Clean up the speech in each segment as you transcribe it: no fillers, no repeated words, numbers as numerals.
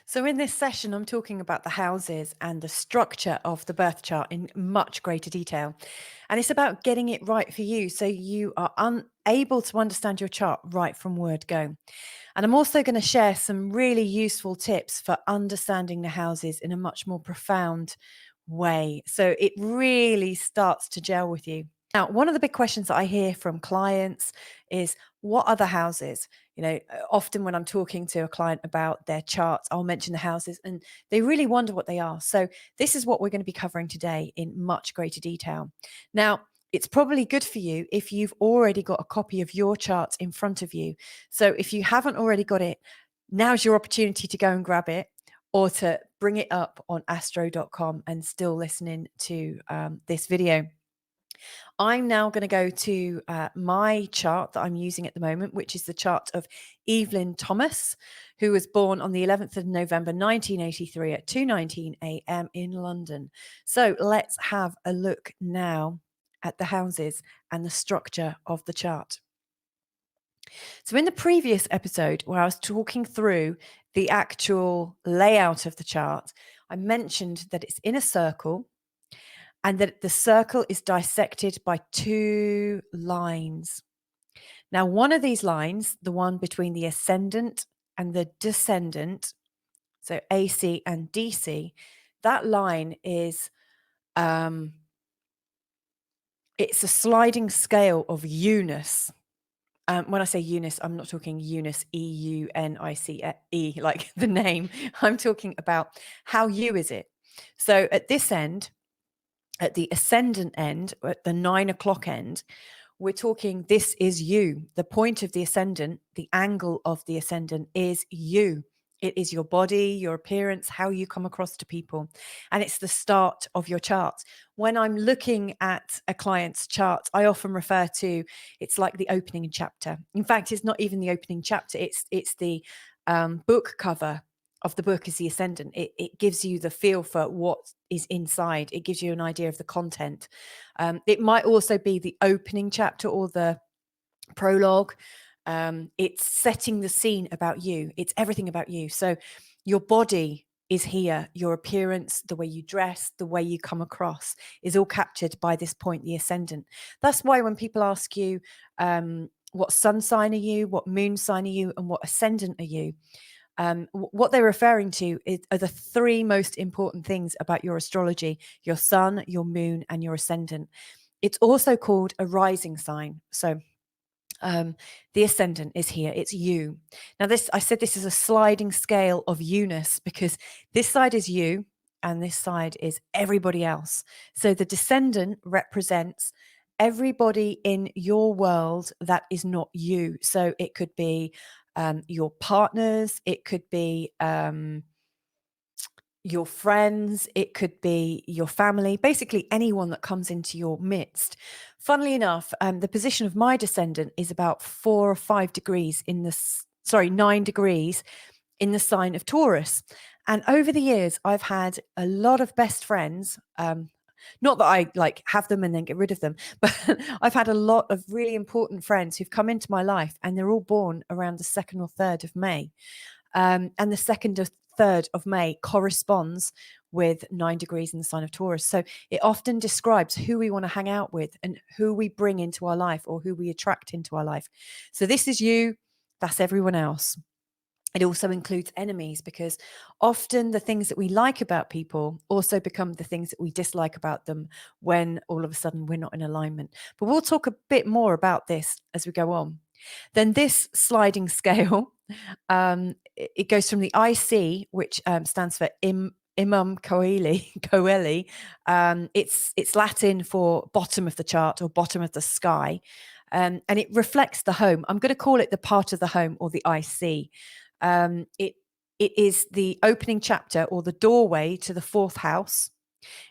So in this session, I'm talking about the houses and the structure of the birth chart in much greater detail. And it's about getting it right for you so you are able to understand your chart right from word go. And I'm also going to share some really useful tips for understanding the houses in a much more profound way. So it really starts to gel with you. Now, one of the big questions that I hear from clients is, what are the houses? Often when I'm talking to a client about their charts, I'll mention the houses and they really wonder what they are. So this is what we're going to be covering today in much greater detail. Now, it's probably good for you if you've already got a copy of your charts in front of you. So if you haven't already got it, now's your opportunity to go and grab it, or to bring it up on astro.com and still listening to this video. I'm now going to go to my chart that I'm using at the moment, which is the chart of Evelyn Thomas, who was born on the 11th of November 1983 at 2:19 a.m. in London. So let's have a look now at the houses and the structure of the chart. So in the previous episode, where I was talking through the actual layout of the chart, I mentioned that it's in a circle and that the circle is dissected by two lines. Now, one of these lines, the one between the ascendant and the descendant, so AC and DC, that line is it's a sliding scale of Eunice. When I say Eunice, I'm not talking Eunice, E-U-N-I-C-E, like the name. I'm talking about how you is it. So at this end, at the ascendant end, at the 9 o'clock end, we're talking this is you. The point of the ascendant, the angle of the ascendant is you. It is your body, your appearance, how you come across to people. And it's the start of your chart. When I'm looking at a client's chart, I often refer to it's like the opening chapter. In fact, it's not even the opening chapter. It's the book cover of the book is the ascendant. It gives you the feel for what is inside. It gives you an idea of the content. It might also be the opening chapter or the prologue. It's setting the scene about you. It's everything about you. So your body is here. Your appearance, the way you dress, the way you come across is all captured by this point, the ascendant. That's why when people ask you, what sun sign are you, what moon sign are you, and what ascendant are you, what they're referring to are the three most important things about your astrology: your sun, your moon, and your ascendant. It's also called a rising sign. So the ascendant is here. It's you. Now, I said this is a sliding scale of Eunice because this side is you and this side is everybody else. So the descendant represents everybody in your world that is not you. So it could be your partners, it could be your friends, it could be your family, basically anyone that comes into your midst. Funnily enough, the position of my descendant is about 4 or 5 degrees 9 degrees in the sign of Taurus. And over the years, I've had a lot of best friends. Not that I like have them and then get rid of them, but I've had a lot of really important friends who've come into my life, and they're all born around the 2nd or 3rd of May. And the 2nd or 3rd of May corresponds with 9 degrees in the sign of Taurus. So it often describes who we want to hang out with and who we bring into our life or who we attract into our life. So this is you, that's everyone else. It also includes enemies, because often the things that we like about people also become the things that we dislike about them when all of a sudden we're not in alignment. But we'll talk a bit more about this as we go on. Then this sliding scale, it goes from the IC, which stands for Imam Coeli. It's Latin for bottom of the chart or bottom of the sky. And it reflects the home. I'm going to call it the part of the home or the IC. It is the opening chapter or the doorway to the 4th house.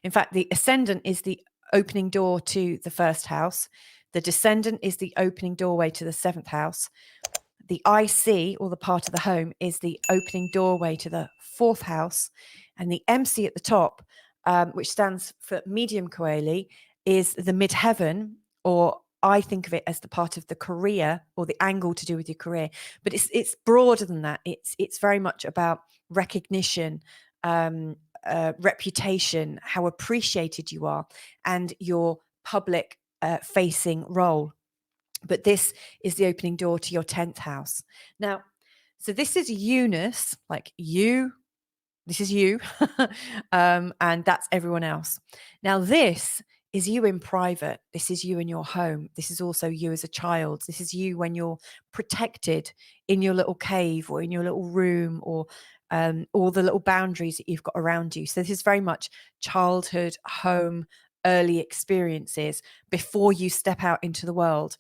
In fact, the ascendant is the opening door to the 1st house. The descendant is the opening doorway to the 7th house. The IC, or the part of the home, is the opening doorway to the 4th house. And the MC at the top which stands for medium coeli, is the midheaven, or I think of it as the part of the career or the angle to do with your career. But it's broader than that. It's very much about recognition, reputation, how appreciated you are, and your public facing role. But this is the opening door to your 10th house. Now, so this is Eunice, like you. This is you, and that's everyone else. Now, this is you in private. This is you in your home. This is also you as a child. This is you when you're protected in your little cave or in your little room, or all the little boundaries that you've got around you. So this is very much childhood, home, early experiences before you step out into the world.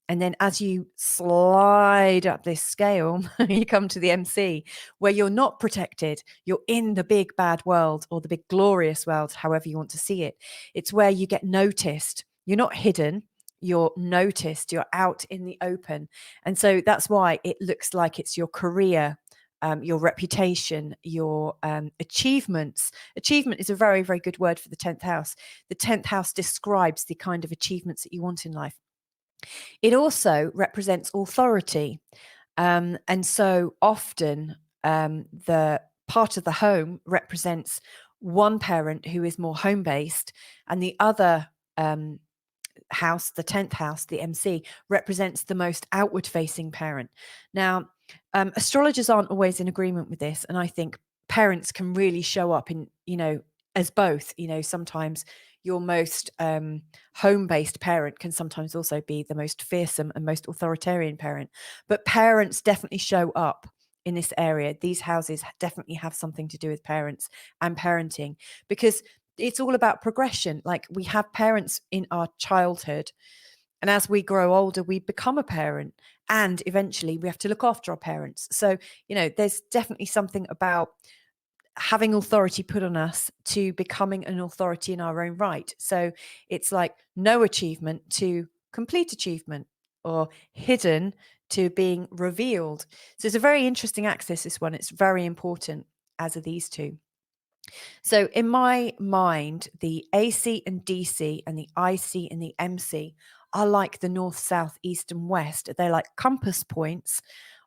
And then as you slide up this scale, you come to the MC, where you're not protected. You're in the big bad world, or the big glorious world, however you want to see it. It's where you get noticed. You're not hidden. You're noticed. You're out in the open. And so that's why it looks like it's your career, your reputation, your achievements. Achievement is a very, very good word for the 10th house. The 10th house describes the kind of achievements that you want in life. It also represents authority. And so often the part of the home represents one parent who is more home-based, and the other house, the 10th house, the MC, represents the most outward-facing parent. Now, astrologers aren't always in agreement with this, and I think parents can really show up in, as both. Sometimes your most home-based parent can sometimes also be the most fearsome and most authoritarian parent. But parents definitely show up in this area. These houses definitely have something to do with parents and parenting, because it's all about progression. Like, we have parents in our childhood, and as we grow older, we become a parent, and eventually we have to look after our parents. So, there's definitely something about having authority put on us to becoming an authority in our own right. So it's like no achievement to complete achievement, or hidden to being revealed. So it's a very interesting axis, this one. It's very important, as are these two. So in my mind, the AC and DC and the IC and the MC are like the north, south, east, and west. They're like compass points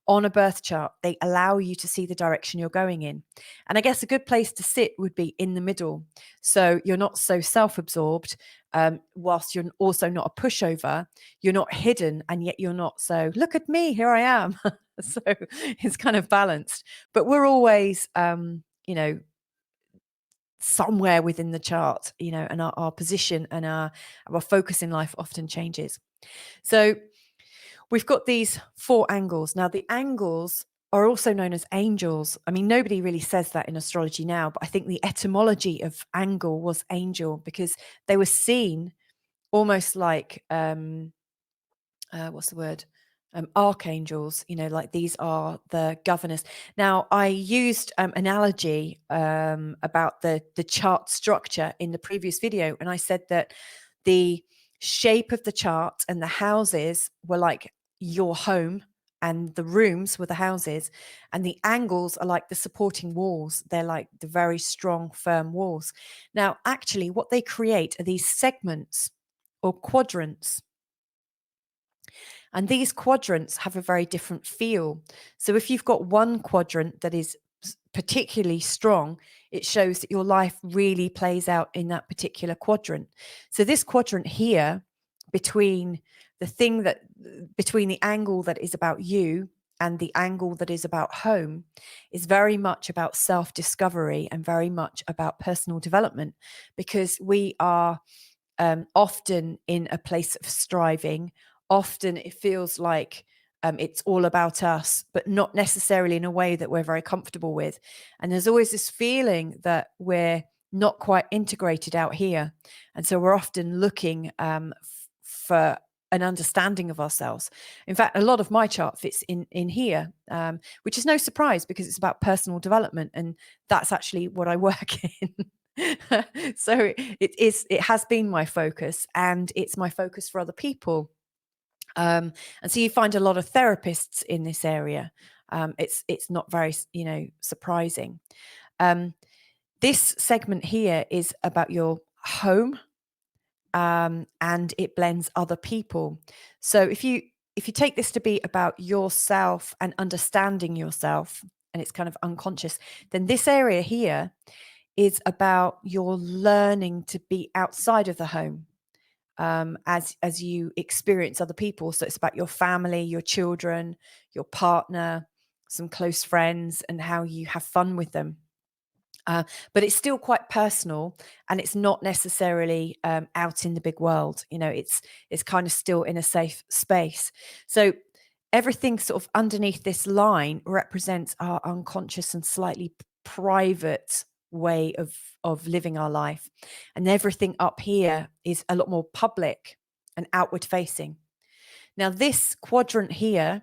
on a birth chart. They allow you to see the direction you're going in. And I guess a good place to sit would be in the middle. So you're not so self-absorbed, whilst you're also not a pushover. You're not hidden, and yet you're not so, look at me, here I am. So it's kind of balanced. But we're always, somewhere within the chart, and our position and our focus in life often changes. So we've got these 4 angles. Now, the angles are also known as angels. I mean, nobody really says that in astrology now, but I think the etymology of angle was angel, because they were seen almost like, what's the word? Archangels, like these are the governors. Now, I used analogy about the chart structure in the previous video, and I said that the shape of the chart and the houses were like your home, and the rooms were the houses, and the angles are like the supporting walls. They're like the very strong, firm walls. Now, actually, what they create are these segments or quadrants. And these quadrants have a very different feel. So if you've got one quadrant that is particularly strong, it shows that your life really plays out in that particular quadrant. So this quadrant here, between the angle that is about you and the angle that is about home, is very much about self-discovery and very much about personal development, because we are often in a place of striving. Often it feels like it's all about us, but not necessarily in a way that we're very comfortable with. And there's always this feeling that we're not quite integrated out here. And so we're often looking for an understanding of ourselves. In fact, a lot of my chart fits in here, which is no surprise, because it's about personal development, and that's actually what I work in. So it has been my focus, and it's my focus for other people. And so you find a lot of therapists in this area. It's not very, surprising. This segment here is about your home, and it blends other people. So if you take this to be about yourself and understanding yourself, and it's kind of unconscious, then this area here is about your learning to be outside of the home, as you experience other people. So it's about your family, your children, your partner, some close friends, and how you have fun with them. But it's still quite personal, and it's not necessarily out in the big world. It's kind of still in a safe space. So everything sort of underneath this line represents our unconscious and slightly private way of living our life, and everything up here is a lot more public and outward facing. Now, this quadrant here,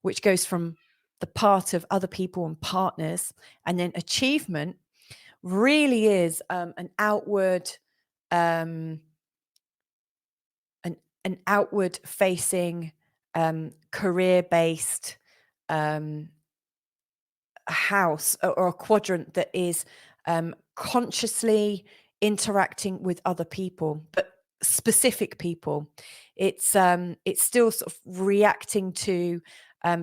which goes from the part of other people and partners, and then achievement, really is an outward facing, career based house, or a quadrant that is consciously interacting with other people, but specific people. It's still sort of reacting to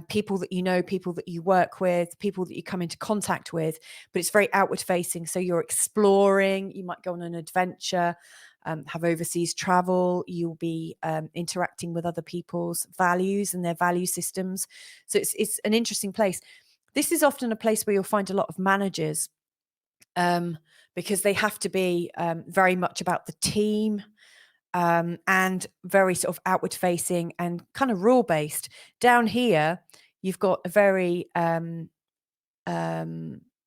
people that you know, people that you work with, people that you come into contact with, but it's very outward facing. So you're exploring, you might go on an adventure, have overseas travel, you'll be interacting with other people's values and their value systems. So it's an interesting place. This is often a place where you'll find a lot of managers, because they have to be very much about the team, and very sort of outward facing and kind of rule based. Down here, you've got a very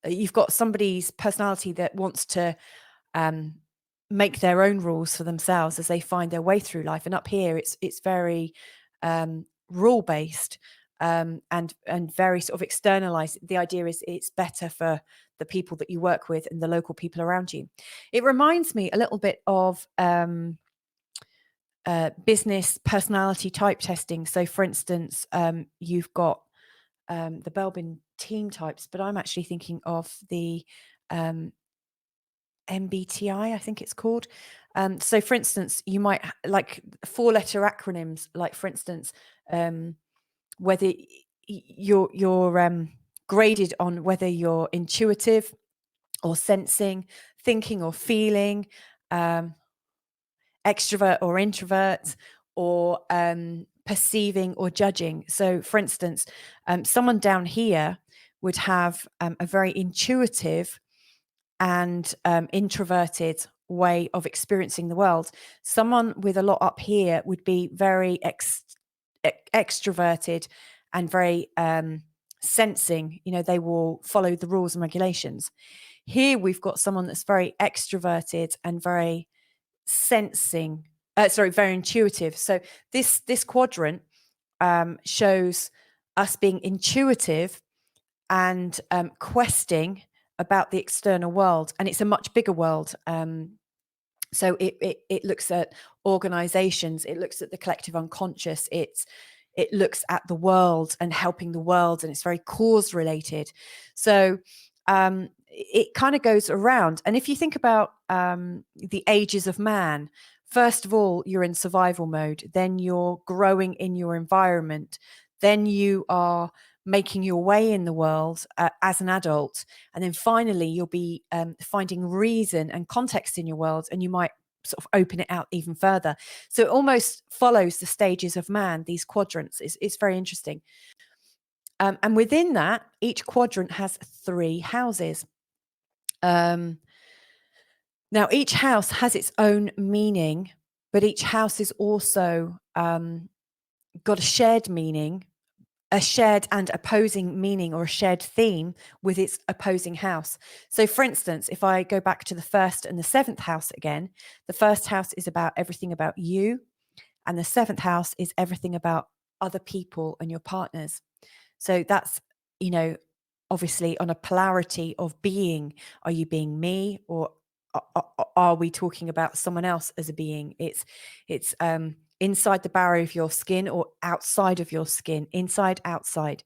you've got somebody's personality that wants to make their own rules for themselves as they find their way through life. And up here, it's very rule based, and very sort of externalized. The idea is it's better for the people that you work with and the local people around you. It reminds me a little bit of business personality type testing. So, for instance, you've got the Belbin team types, but I'm actually thinking of the MBTI, I think it's called. So, for instance, you might like 4-letter acronyms, like, for instance, whether you're graded on whether you're intuitive or sensing, thinking or feeling, extrovert or introvert, or perceiving or judging. So, for instance, someone down here would have a very intuitive and introverted way of experiencing the world. Someone with a lot up here would be very extroverted and very sensing. They will follow the rules and regulations. Here we've got someone that's very extroverted and very sensing, very intuitive. So this quadrant shows us being intuitive and questing about the external world, and it's a much bigger world. So it looks at organizations, it looks at the collective unconscious, it looks at the world and helping the world, and it's very cause related. So it kind of goes around. And if you think about the ages of man, first of all, you're in survival mode, then you're growing in your environment, then you are making your way in the world as an adult, and then finally you'll be finding reason and context in your world, and you might sort of open it out even further. So it almost follows the stages of man, these quadrants. It's very interesting. And within that, each quadrant has 3 houses. Now, each house has its own meaning, but each house is also got a shared meaning, a shared and opposing meaning, or a shared theme with its opposing house. So, for instance, if I go back to the 1st and the 7th house again, the 1st house is about everything about you, and the 7th house is everything about other people and your partners. So that's, obviously on a polarity of being. Are you being me, or are we talking about someone else as a being? It's inside the barrier of your skin or outside of your skin, inside, outside.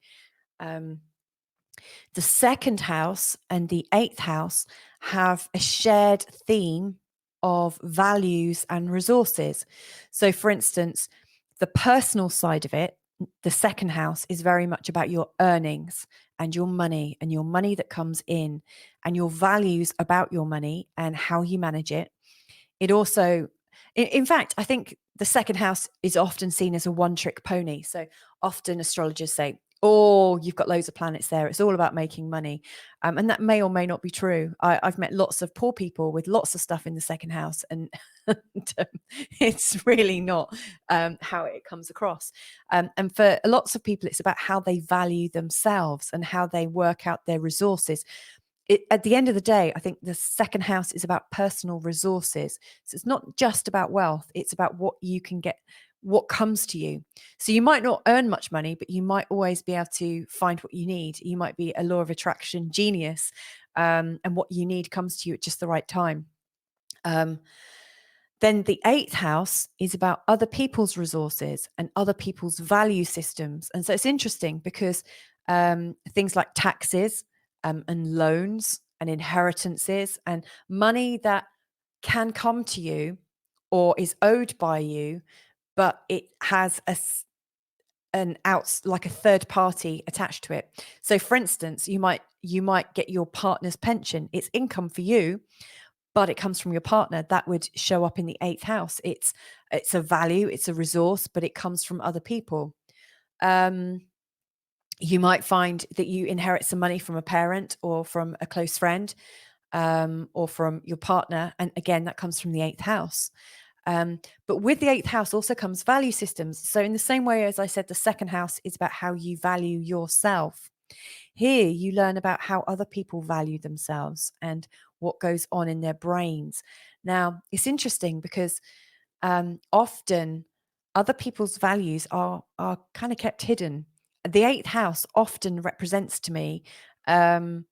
The second house and the eighth house have a shared theme of values and resources. So, for instance, the personal side of it, the second house is very much about your earnings and your money that comes in and your values about your money and how you manage it. It also, in fact, I think the second house is often seen as a one-trick pony. So often astrologers say, oh, you've got loads of planets there. It's all about making money. And that may or may not be true. I've met lots of poor people with lots of stuff in the second house, and it's really not how it comes across. And for lots of people, it's about how they value themselves and how they work out their resources. At the end of the day, I think the second house is about personal resources. So it's not just about wealth, it's about what you can get, what comes to you. So you might not earn much money, but you might always be able to find what you need. You might be a law of attraction genius, and what you need comes to you at just the right time. Then the eighth house is about other people's resources and other people's value systems. And so it's interesting because things like taxes, and loans and inheritances and money that can come to you or is owed by you, but it has like a third party attached to it. So for instance, you might get your partner's pension. It's income for you, but it comes from your partner. That would show up in the eighth house. It's a value, it's a resource, but it comes from other people. You might find that you inherit some money from a parent or from a close friend, or from your partner. And again, that comes from the eighth house. But with the eighth house also comes value systems. So in the same way as I said, the second house is about how you value yourself. Here you learn about how other people value themselves and what goes on in their brains. Now, it's interesting because often other people's values are kind of kept hidden. The eighth house often represents to me the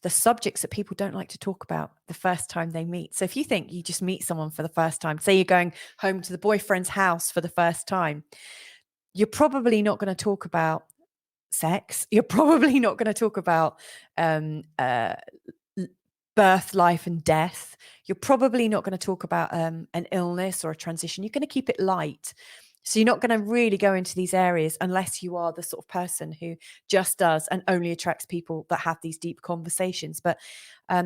subjects that people don't like to talk about the first time they meet. So if you think you just meet someone for the first time, say you're going home to the boyfriend's house for the first time, you're probably not going to talk about sex. You're probably not going to talk about birth, life, and death. You're probably not going to talk about an illness or a transition. You're going to keep it light. So you're not going to really go into these areas unless you are the sort of person who just does and only attracts people that have these deep conversations. But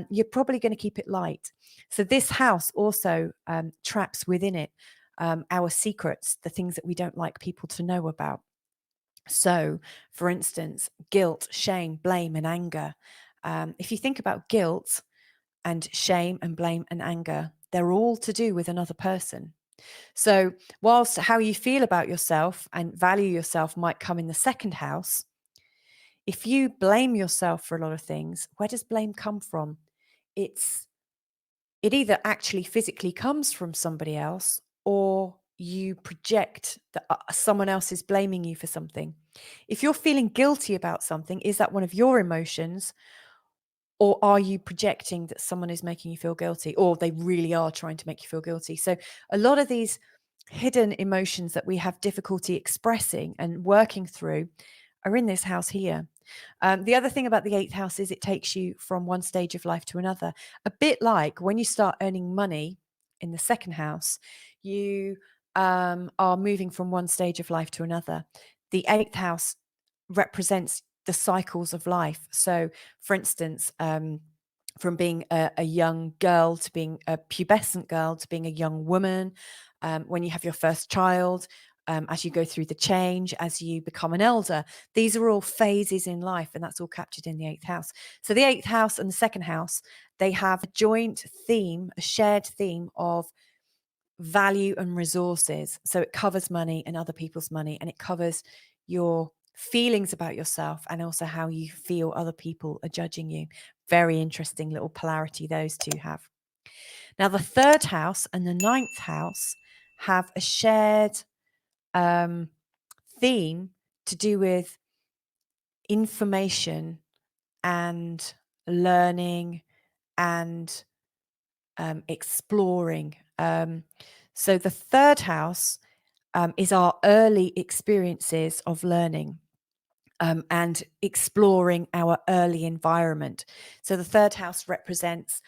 you're probably going to keep it light. So this house also traps within it our secrets, the things that we don't like people to know about. So, for instance, guilt, shame, blame, and anger. If you think about guilt and shame and blame and anger, they're all to do with another person. So, whilst how you feel about yourself and value yourself might come in the second house, if you blame yourself for a lot of things, where does blame come from? It either actually physically comes from somebody else, or you project that someone else is blaming you for something. If you're feeling guilty about something, is that one of your emotions? Or are you projecting that someone is making you feel guilty, or they really are trying to make you feel guilty? So a lot of these hidden emotions that we have difficulty expressing and working through are in this house here. The other thing about the eighth house is it takes you from one stage of life to another. A bit like when you start earning money in the second house, you are moving from one stage of life to another. The eighth house represents the cycles of life. So, for instance, from being a young girl to being a pubescent girl to being a young woman, when you have your first child, as you go through the change, as you become an elder, these are all phases in life, and that's all captured in the eighth house. So the eighth house and the second house, they have a joint theme, a shared theme of value and resources. So it covers money and other people's money, and it covers your feelings about yourself and also how you feel other people are judging you. Very interesting little polarity those two have. Now, the third house and the ninth house have a shared theme to do with information and learning and exploring. So the third house is our early experiences of learning. and exploring our early environment. So the third house represents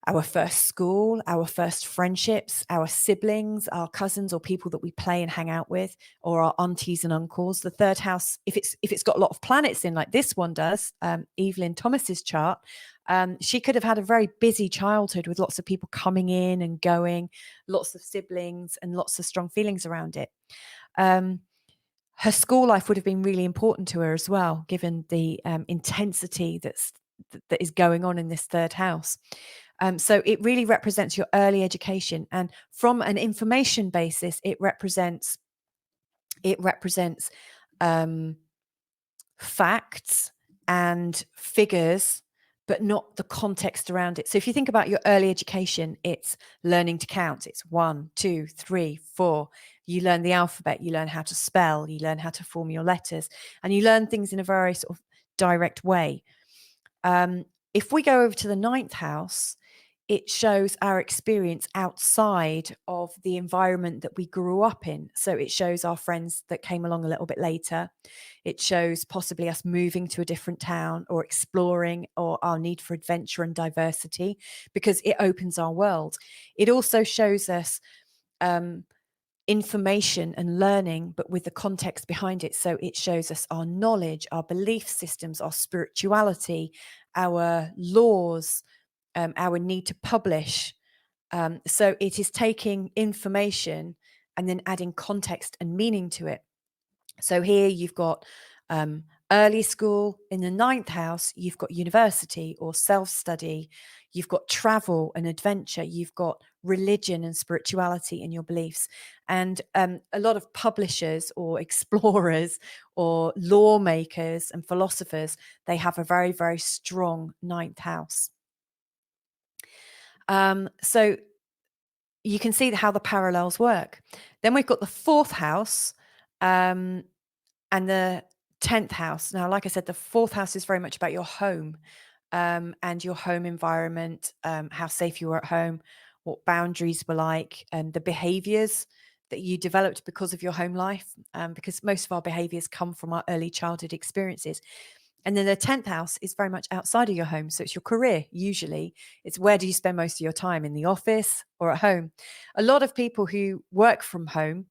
our first school, our first friendships, our siblings, our cousins, or people that we play and hang out with, or our aunties and uncles. The third house, if it's got a lot of planets in, like this one does, Evelyn Thomas's chart, she could have had a very busy childhood with lots of people coming in and going, lots of siblings, and lots of strong feelings around it. Her school life would have been really important to her as well, given the intensity that is going on in this third house. So it really represents your early education, and from an information basis, it represents facts and figures, but not the context around it. So if you think about your early education, it's learning to count. It's 1, 2, 3, 4. You learn the alphabet, you learn how to spell, you learn how to form your letters, and you learn things in a very sort of direct way. If we go over to the ninth house, it shows our experience outside of the environment that we grew up in. So it shows our friends that came along a little bit later. It shows possibly us moving to a different town or exploring, or our need for adventure and diversity, because it opens our world. It also shows us information and learning, but with the context behind it. So it shows us our knowledge, our belief systems, our spirituality, our laws, our need to publish. So it is taking information and then adding context and meaning to it. So here you've got early school. In the ninth house, you've got university or self-study. You've got travel and adventure. You've got religion and spirituality in your beliefs. And a lot of publishers or explorers or lawmakers and philosophers, they have a very, very strong ninth house. So you can see how the parallels work. Then we've got the fourth house and the 10th house. Now, like I said, the fourth house is very much about your home and your home environment, how safe you were at home, what boundaries were like, and the behaviors that you developed because of your home life, because most of our behaviors come from our early childhood experiences. And then the 10th house is very much outside of your home. So it's your career, usually. It's where do you spend most of your time, in the office or at home? A lot of people who work from home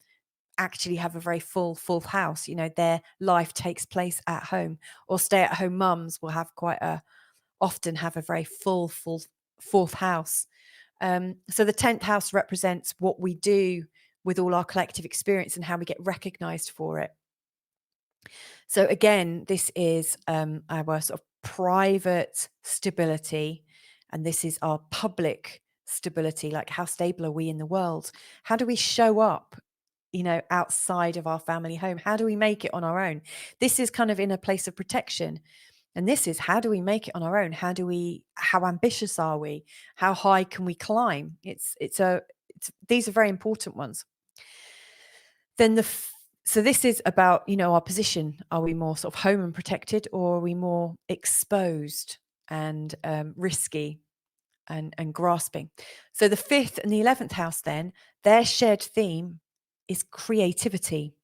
actually have a very full fourth house. You know, their life takes place at home, or stay-at-home mums will have often have a very full fourth house. So the 10th house represents what we do with all our collective experience and how we get recognized for it. So again, this is our sort of private stability, and this is our public stability. Like, how stable are we in the world? How do we show up, you know, outside of our family home? How do we make it on our own? This is kind of in a place of protection. And this is, how do we make it on our own? How ambitious are we? How high can we climb? These are very important ones. Then so this is about, you know, our position. Are we more sort of home and protected, or are we more exposed and risky and grasping? So the 5th and the 11th house, then, their shared theme is creativity.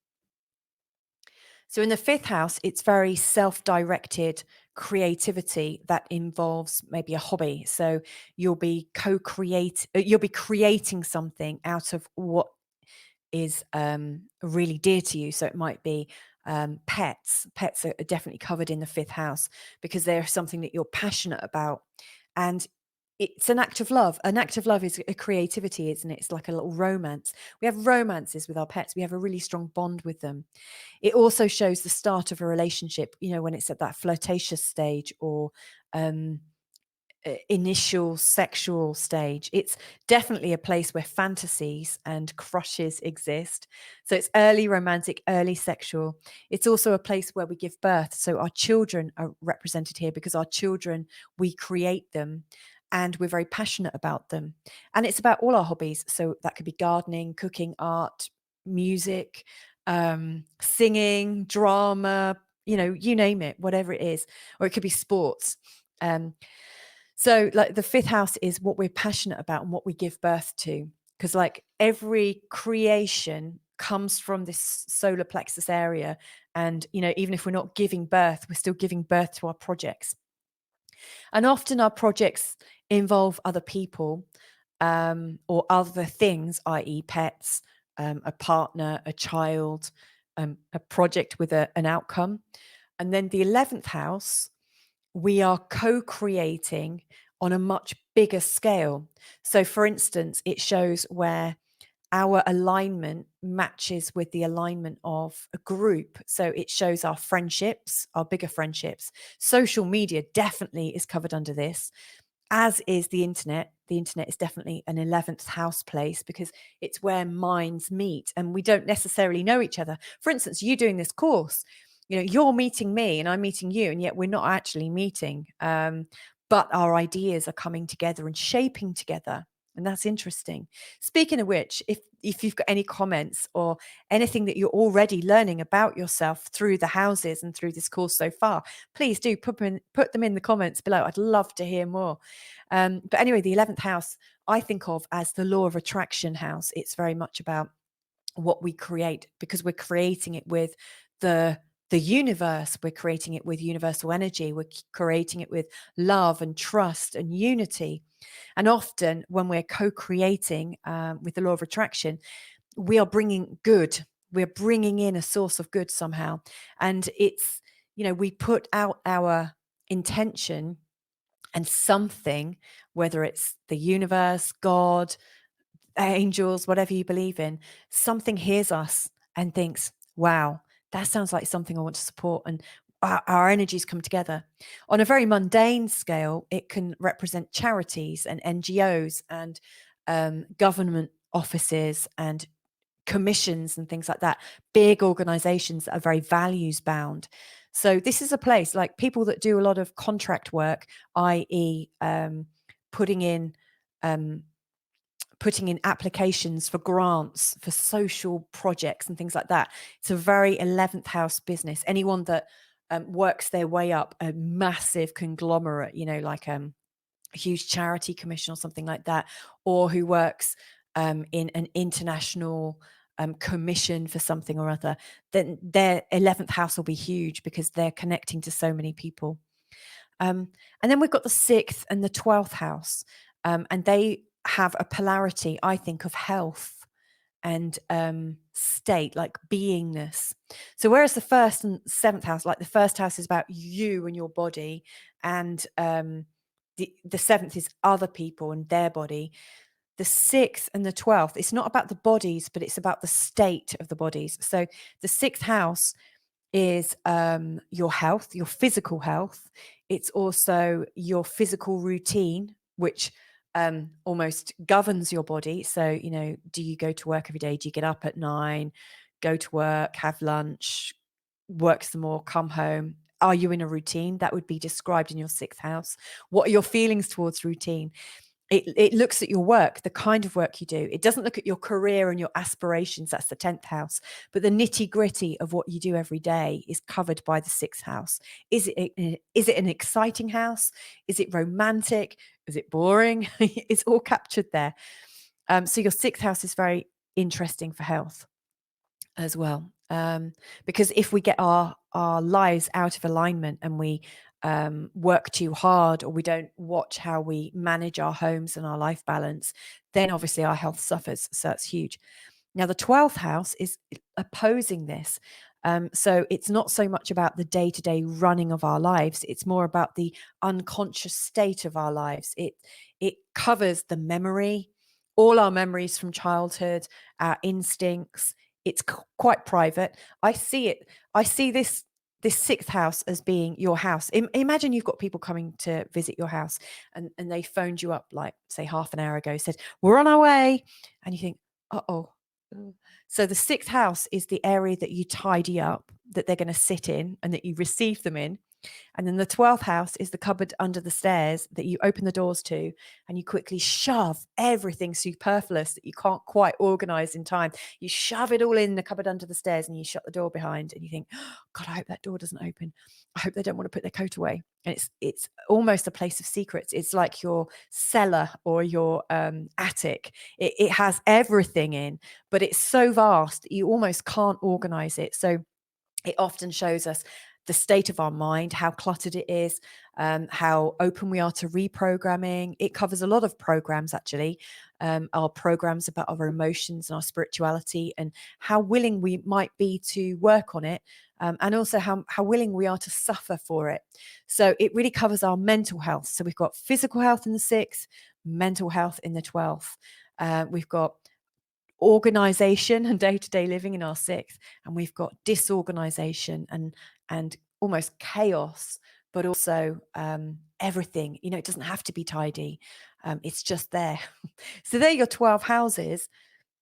So in the 5th house, it's very self-directed creativity that involves maybe a hobby. So you'll be creating something out of what is really dear to you. So it might be pets. Pets are definitely covered in the 5th house because they're something that you're passionate about. And it's an act of love. An act of love is a creativity, isn't it? It's like a little romance. We have romances with our pets. We have a really strong bond with them. It also shows the start of a relationship, you know, when it's at that flirtatious stage or initial sexual stage. It's definitely a place where fantasies and crushes exist. So it's early romantic, early sexual. It's also a place where we give birth. So our children are represented here because our children, we create them and we're very passionate about them. And it's about all our hobbies. So that could be gardening, cooking, art, music, singing, drama, you know, you name it, whatever it is. Or it could be sports. So like the 5th house is what we're passionate about and what we give birth to. Because like every creation comes from this solar plexus area And, even if we're not giving birth, we're still giving birth to our projects. And often our projects involve other people, or other things, i.e. pets, a partner, a child, a project with an outcome. And then the 11th house, we are co-creating on a much bigger scale. So for instance, it shows where our alignment matches with the alignment of a group. So it shows our friendships, our bigger friendships. Social media definitely is covered under this, as is the internet. The internet is definitely an 11th house place because it's where minds meet and we don't necessarily know each other. For instance, you doing this course, you're meeting me and I'm meeting you, and yet we're not actually meeting. But our ideas are coming together and shaping together. And that's interesting. Speaking of which, if you've got any comments or anything that you're already learning about yourself through the houses and through this course so far, please do put them in the comments below. I'd love to hear more. But anyway, the 11th house I think of as the law of attraction house. It's very much about what we create, because we're creating it with the universe. We're creating it with universal energy. We're creating it with love and trust and unity. And often when we're co-creating with the law of attraction, we are bringing good. We're bringing in a source of good somehow. And it's, we put out our intention, and something, whether it's the universe, God, angels, whatever you believe in, something hears us and thinks, wow, that sounds like something I want to support. And our energies come together. On a very mundane scale, it can represent charities and NGOs and government offices and commissions and things like that, big organizations that are very values bound. So this is a place like people that do a lot of contract work, i.e. putting in applications for grants for social projects and things like that. It's a very 11th house business. Anyone that works their way up a massive conglomerate, like a huge charity commission or something like that, or who works in an international commission for something or other, then their 11th house will be huge because they're connecting to so many people. And then we've got the 6th and the 12th house, and they have a polarity, I think, of health and state, like beingness. So whereas the 1st and 7th house, like the 1st house is about you and your body, and the 7th is other people and their body, the 6th and the 12th, it's not about the bodies, but it's about the state of the bodies. So the 6th house is your health, your physical health. It's also your physical routine, which almost governs your body. So, do you go to work every day? Do you get up at 9, go to work, have lunch, work some more, come home? Are you in a routine? That would be described in your 6th house. What are your feelings towards routine? It looks at your work, the kind of work you do. It doesn't look at your career and your aspirations. That's the 10th house. But the nitty gritty of what you do every day is covered by the 6th house. Is it an exciting house? Is it romantic? Is it boring? It's all captured there. So your 6th house is very interesting for health as well. Because if we get our lives out of alignment and we work too hard, or we don't watch how we manage our homes and our life balance, then obviously our health suffers. So that's huge. Now, the 12th house is opposing this. So it's not so much about the day-to-day running of our lives. It's more about the unconscious state of our lives. It covers the memory, all our memories from childhood, our instincts. It's quite private. I see this 6th house as being your house. Imagine you've got people coming to visit your house, and they phoned you up, like, say, half an hour ago, said, we're on our way. And you think, uh-oh. So the 6th house is the area that you tidy up, that they're going to sit in and that you receive them in. And then the 12th house is the cupboard under the stairs that you open the doors to, and you quickly shove everything superfluous that you can't quite organize in time. You shove it all in the cupboard under the stairs and you shut the door behind, and you think, oh, God, I hope that door doesn't open. I hope they don't want to put their coat away. And it's almost a place of secrets. It's like your cellar or your attic. It has everything in, but it's so vast that you almost can't organize it. So It often shows us the state of our mind, how cluttered it is, how open we are to reprogramming. It covers a lot of programs, actually, our programs about our emotions and our spirituality, and how willing we might be to work on it, and also how willing we are to suffer for it. So it really covers our mental health. So we've got physical health in the 6th, mental health in the 12th. We've got organization and day-to-day living in our 6th, and we've got disorganization and almost chaos, but also everything. It doesn't have to be tidy. It's just there. So they're your 12 houses,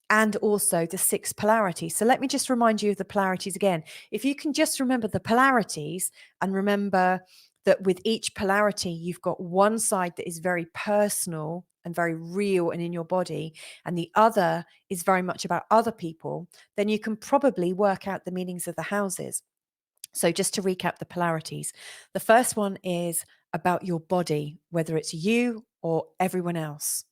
and also the 6 polarities. So let me just remind you of the polarities again. If you can just remember the polarities, and remember that with each polarity, you've got one side that is very personal and very real and in your body, and the other is very much about other people, then you can probably work out the meanings of the houses. So just to recap the polarities, the first one is about your body, whether it's you or everyone else.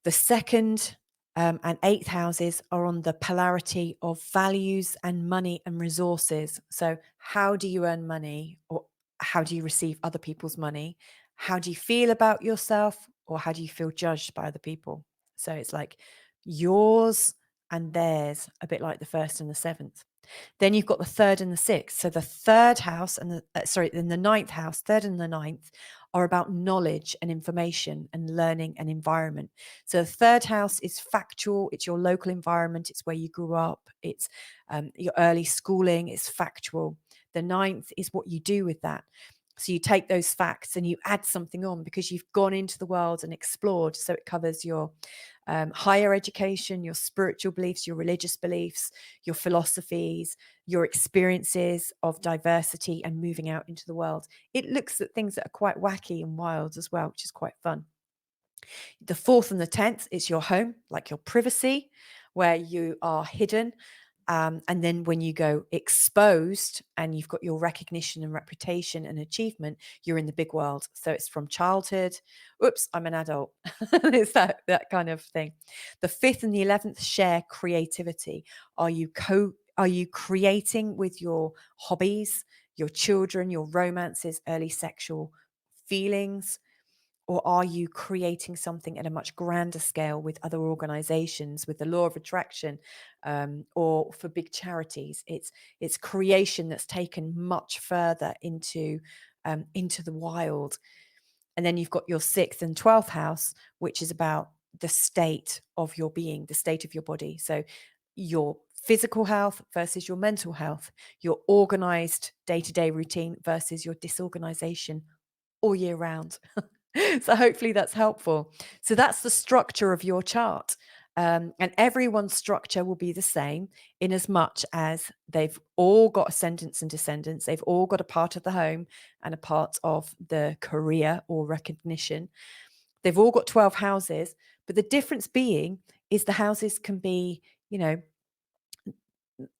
The 2nd and 8th houses are on the polarity of values and money and resources. So how do you earn money, or how do you receive other people's money? How do you feel about yourself, or how do you feel judged by other people? So it's like yours and theirs, a bit like the 1st and the 7th. Then you've got the 3rd and the 6th. So the 3rd house and the 9th house, 3rd and the 9th, are about knowledge and information and learning and environment. So the 3rd house is factual. It's your local environment. It's where you grew up. It's your early schooling. It's factual. The 9th is what you do with that. So you take those facts and you add something on because you've gone into the world and explored. So it covers your higher education, your spiritual beliefs, your religious beliefs, your philosophies, your experiences of diversity and moving out into the world. It looks at things that are quite wacky and wild as well, which is quite fun. The 4th and the 10th is your home, like your privacy, where you are hidden. And then when you go exposed and you've got your recognition and reputation and achievement, you're in the big world. So it's from childhood. Oops, I'm an adult. It's that kind of thing. The 5th and the 11th share creativity. Are you creating with your hobbies, your children, your romances, early sexual feelings? Or are you creating something at a much grander scale with other organizations, with the law of attraction, or for big charities? It's creation that's taken much further into the wild. And then you've got your 6th and 12th house, which is about the state of your being, the state of your body. So your physical health versus your mental health, your organized day-to-day routine versus your disorganization all year round. So hopefully that's helpful. So that's the structure of your chart. And everyone's structure will be the same in as much as they've all got ascendants and descendants. They've all got a part of the home and a part of the career or recognition. They've all got 12 houses, but the difference being is the houses can be,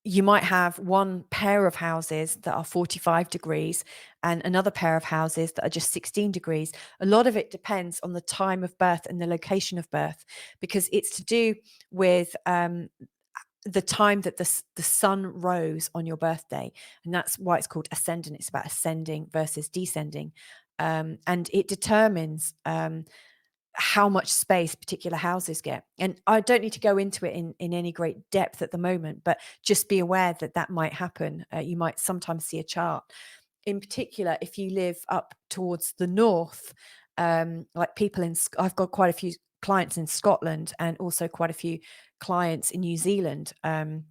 you might have one pair of houses that are 45 degrees and another pair of houses that are just 16 degrees. A lot of it depends on the time of birth and the location of birth, because it's to do with the time that the sun rose on your birthday. And that's why it's called ascendant. It's about ascending versus descending. And it determines how much space particular houses get. And I don't need to go into it in any great depth at the moment, but just be aware that that might happen. You might sometimes see a chart. In particular, if you live up towards the north, like people I've got quite a few clients in Scotland and also quite a few clients in New Zealand. And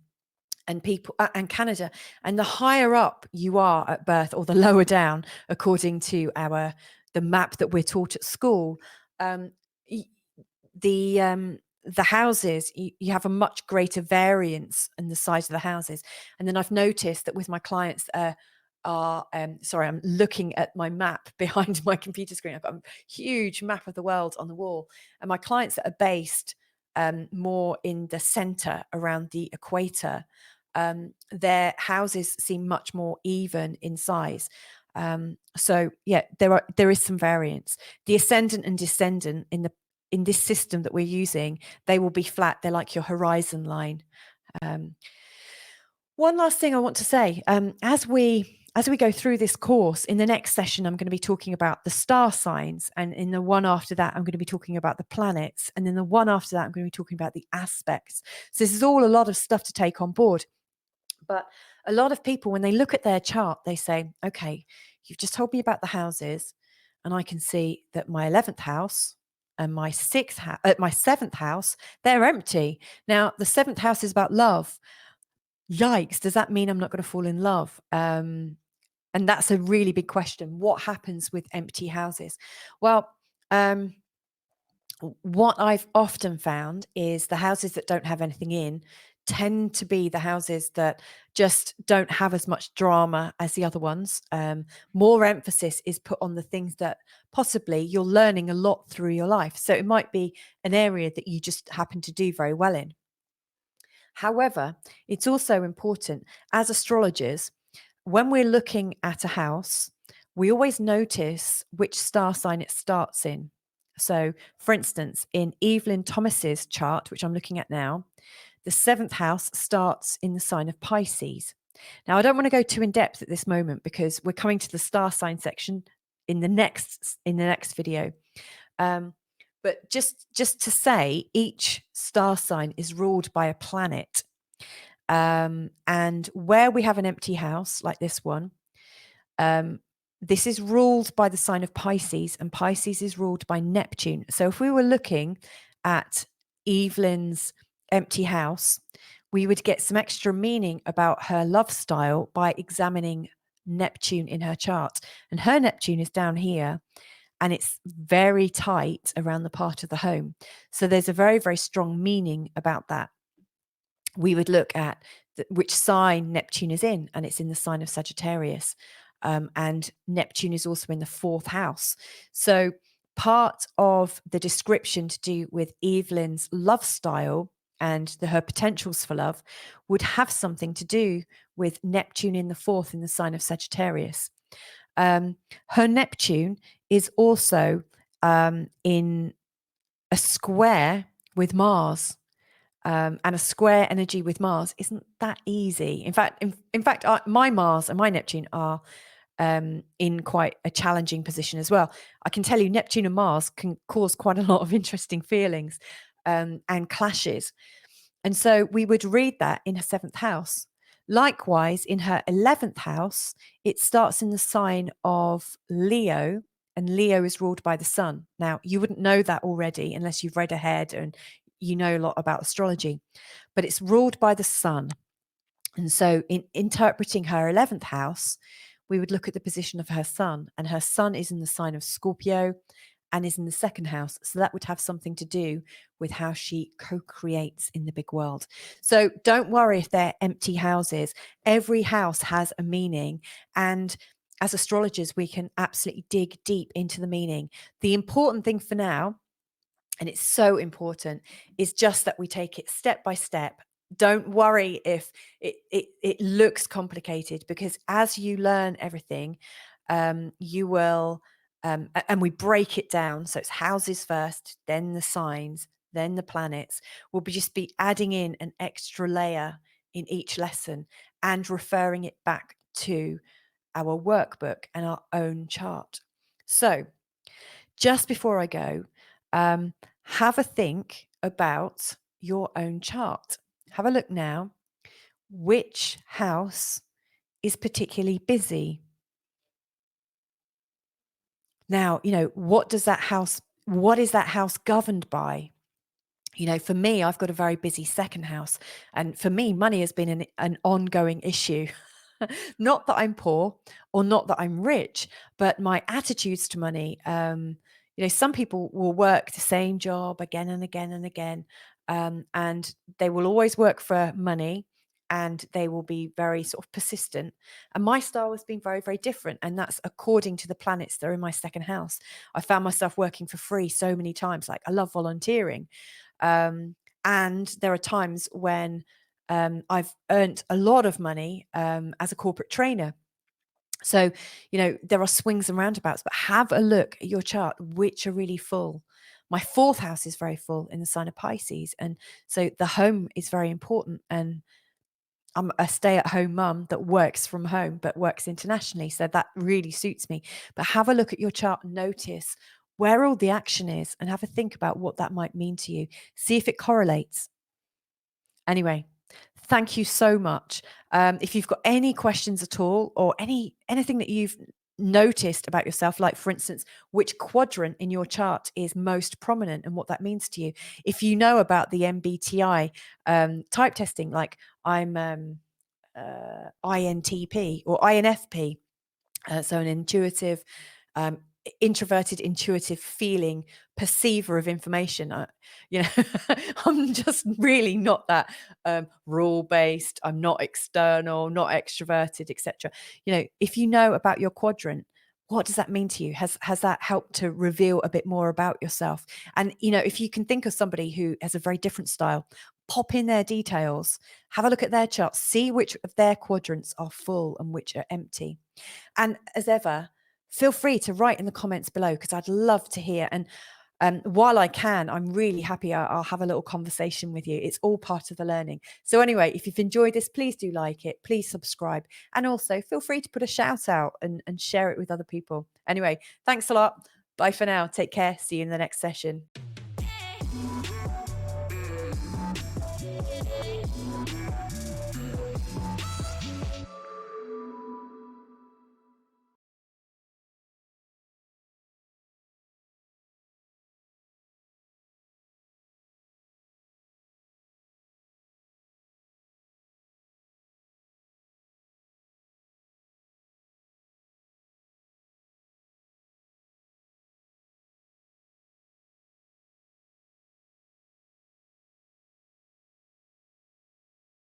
people and Canada, and the higher up you are at birth or the lower down, according to the map that we're taught at school, um, the houses, you have a much greater variance in the size of the houses. And then I've noticed that with my clients sorry, I'm looking at my map behind my computer screen. I've got a huge map of the world on the wall, and my clients that are based more in the center around the equator, their houses seem much more even in size. So yeah, there is some variance. The ascendant and descendant in this system that we're using, they will be flat. They're like your horizon line. One last thing I want to say, as we go through this course, in the next session, I'm going to be talking about the star signs, and in the one after that, I'm going to be talking about the planets, and then the one after that, I'm going to be talking about the aspects. So this is all a lot of stuff to take on board. But a lot of people, when they look at their chart, they say, "Okay, you've just told me about the houses, and I can see that my 11th house." And my my seventh house, they're empty. Now, the seventh house is about love. Yikes, does that mean I'm not going to fall in love? And that's a really big question. What happens with empty houses? Well, um, what I've often found is the houses that don't have anything in tend to be the houses that just don't have as much drama as the other ones. More emphasis is put on the things that possibly you're learning a lot through your life. So it might be an area that you just happen to do very well in. However, it's also important as astrologers, when we're looking at a house, we always notice which star sign it starts in. So, for instance, in Evelyn Thomas's chart, which I'm looking at now, the seventh house starts in the sign of Pisces. Now, I don't want to go too in depth at this moment because we're coming to the star sign section in the next video. But just to say, each star sign is ruled by a planet. And where we have an empty house like this one, this is ruled by the sign of Pisces, and Pisces is ruled by Neptune. So if we were looking at Evelyn's empty house, we would get some extra meaning about her love style by examining Neptune in her chart. And her Neptune is down here, and it's very tight around the part of the home. So there's a very, very strong meaning about that. We would look at which sign Neptune is in, and it's in the sign of Sagittarius. And Neptune is also in the fourth house. So part of the description to do with Evelyn's love style and her potentials for love would have something to do with Neptune in the fourth in the sign of Sagittarius. Her Neptune is also in a square with Mars. And a square energy with Mars isn't that easy. In fact, my Mars and my Neptune are in quite a challenging position as well. I can tell you, Neptune and Mars can cause quite a lot of interesting feelings and clashes. And so we would read that in her seventh house. Likewise, in her 11th house, it starts in the sign of Leo, and Leo is ruled by the sun. Now, you wouldn't know that already unless you've read ahead and you know a lot about astrology, but it's ruled by the sun. And so in interpreting her 11th house, we would look at the position of her sun, and her sun is in the sign of Scorpio and is in the second house. So that would have something to do with how she co-creates in the big world. So don't worry if they're empty houses. Every house has a meaning. And as astrologers, we can absolutely dig deep into the meaning. The important thing for now, and it's so important, is just that we take it step by step. Don't worry if it looks complicated, because as you learn everything, you will, and we break it down. So it's houses first, then the signs, then the planets. We'll just be adding in an extra layer in each lesson and referring it back to our workbook and our own chart. So just before I go, have a think about your own chart. Have a look now. Which house is particularly busy? Now, what is that house governed by? For me, I've got a very busy second house. And for me, money has been an ongoing issue. Not that I'm poor or not that I'm rich, but my attitudes to money. Some people will work the same job again and again and again, and they will always work for money, and they will be very sort of persistent. And my style has been very, very different. And that's according to the planets that are in my second house. I found myself working for free so many times. Like, I love volunteering. And there are times when I've earned a lot of money as a corporate trainer. So, there are swings and roundabouts, but have a look at your chart, which are really full. My fourth house is very full in the sign of Pisces. And so the home is very important. And I'm a stay-at-home mum that works from home but works internationally, so that really suits me. But have a look at your chart and notice where all the action is and have a think about what that might mean to you. See if it correlates. Anyway, thank you so much. If you've got any questions at all or anything that you've noticed about yourself, like for instance, which quadrant in your chart is most prominent and what that means to you. If you know about the MBTI type testing, like I'm INTP or INFP, so an intuitive, um, introverted, intuitive feeling perceiver of information. You know, I'm just really not that rule based. I'm not external, not extroverted, etc. You know, if you know about your quadrant, what does that mean to you? Has that helped to reveal a bit more about yourself? And you know, if you can think of somebody who has a very different style, pop in their details, have a look at their charts, see which of their quadrants are full and which are empty. And as ever, feel free to write in the comments below because I'd love to hear. And while I can, I'm really happy I'll have a little conversation with you. It's all part of the learning. So anyway, if you've enjoyed this, please do like it. Please subscribe. And also feel free to put a shout out and share it with other people. Anyway, thanks a lot. Bye for now. Take care. See you in the next session.